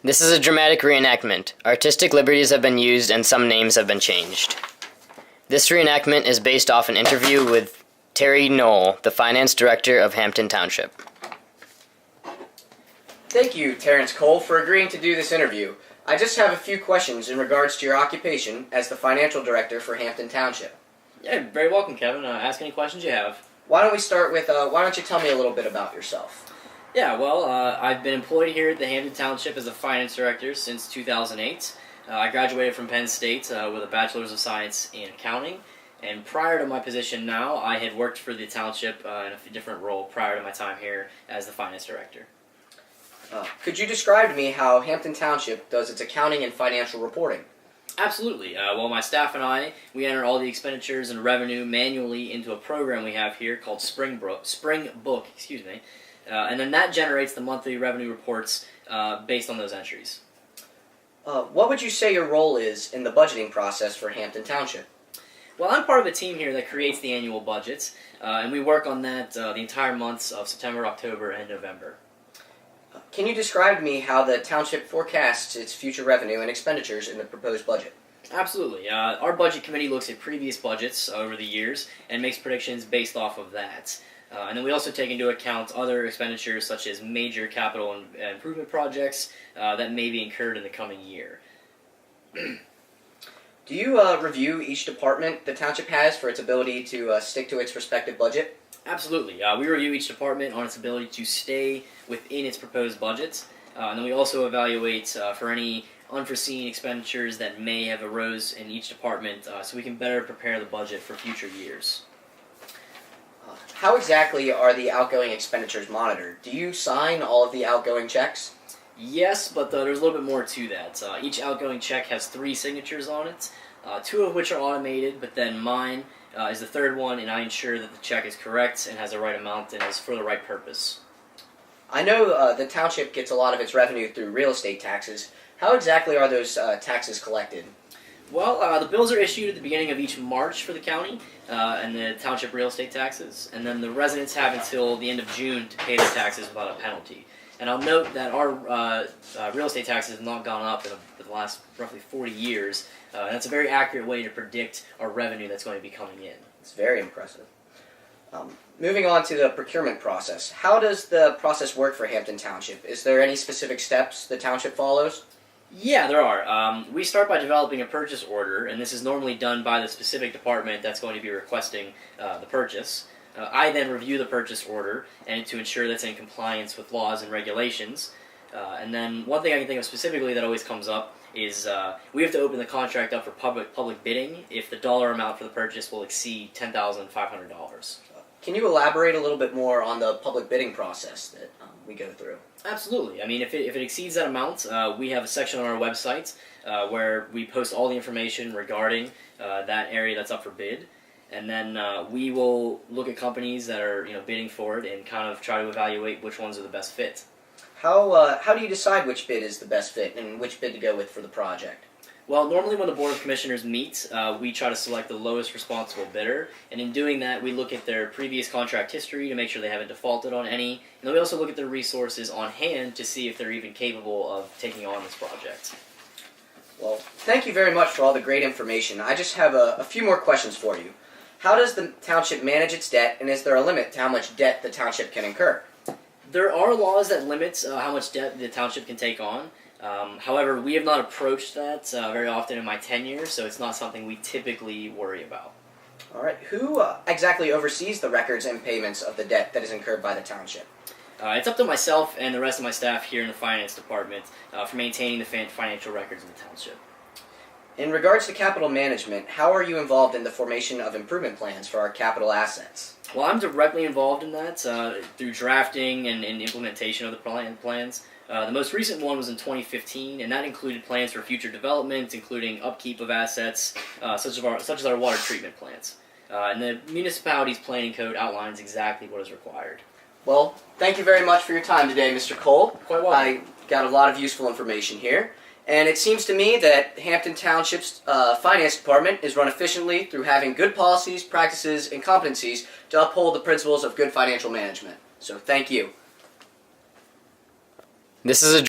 This is a dramatic reenactment. Artistic liberties have been used and some names have been changed. This reenactment is based off an interview with Terry Knoll, the finance director of Hampton Township. Thank you, Terrence Cole, for agreeing to do this interview. I just have a few questions in regards to your occupation as the financial director for Hampton Township. Yeah, very welcome, Kevin. Ask any questions you have. Why don't we start with, why don't you tell me a little bit about yourself? Yeah, well, I've been employed here at the Hampton Township as a finance director since 2008. I graduated from Penn State with a Bachelor's of Science in Accounting. And prior to my position now, I had worked for the township in a different role prior to my time here as the finance director. Could you describe to me how Hampton Township does its accounting and financial reporting? Absolutely. Well, my staff and I, we enter all the expenditures and revenue manually into a program we have here called Spring Book, and then that generates the monthly revenue reports based on those entries. What would you say your role is in the budgeting process for Hampton Township? Well, I'm part of a team here that creates the annual budgets, and we work on that the entire months of September, October, and November. Can you describe to me how the township forecasts its future revenue and expenditures in the proposed budget? Absolutely. Our budget committee looks at previous budgets over the years and makes predictions based off of that. And then we also take into account other expenditures such as major capital and improvement projects that may be incurred in the coming year. Do you review each department the township has for its ability to stick to its respective budget? Absolutely. We review each department on its ability to stay within its proposed budgets, and then we also evaluate for any unforeseen expenditures that may have arose in each department so we can better prepare the budget for future years. How exactly are the outgoing expenditures monitored? Do you sign all of the outgoing checks? Yes, but there's a little bit more to that. Each outgoing check has 3 signatures on it, 2 of which are automated, but then mine is the third one, and I ensure that the check is correct and has the right amount and is for the right purpose. I know the township gets a lot of its revenue through real estate taxes. How exactly are those taxes collected? Well, the bills are issued at the beginning of each March for the county and the township real estate taxes, and then the residents have until the end of June to pay their taxes without a penalty. And I'll note that our real estate taxes have not gone up in the last roughly 40 years, and that's a very accurate way to predict our revenue that's going to be coming in. It's very impressive. Moving on to the procurement process, how does the process work for Hampton Township? Is there any specific steps the township follows? Yeah, there are. We start by developing a purchase order, and this is normally done by the specific department that's going to be requesting the purchase. I then review the purchase order and to ensure that's in compliance with laws and regulations. And then one thing I can think of specifically that always comes up is we have to open the contract up for public bidding if the dollar amount for the purchase will exceed $10,500. Can you elaborate a little bit more on the public bidding process that we go through? Absolutely. I mean, if it exceeds that amount, we have a section on our website where we post all the information regarding that area that's up for bid. And then we will look at companies that are bidding for it and kind of try to evaluate which ones are the best fit. How do you decide which bid is the best fit and which bid to go with for the project? Well, normally when the Board of Commissioners meets, we try to select the lowest responsible bidder, and in doing that, we look at their previous contract history to make sure they haven't defaulted on any, and then we also look at their resources on hand to see if they're even capable of taking on this project. Well, thank you very much for all the great information. I just have a few more questions for you. How does the township manage its debt, and is there a limit to how much debt the township can incur? There are laws that limit how much debt the township can take on. However, we have not approached that very often in my tenure, so it's not something we typically worry about. All right. Who exactly oversees the records and payments of the debt that is incurred by the township? It's up to myself and the rest of my staff here in the finance department for maintaining the financial records of the township. In regards to capital management, how are you involved in the formation of improvement plans for our capital assets? Well, I'm directly involved in that through drafting and implementation of the plans. The most recent one was in 2015, and that included plans for future development, including upkeep of assets, such as our water treatment plants. And the municipality's planning code outlines exactly what is required. Well, thank you very much for your time today, Mr. Cole. Quite welcome. I got a lot of useful information here. And it seems to me that Hampton Township's finance department is run efficiently through having good policies, practices, and competencies to uphold the principles of good financial management. So thank you. This is a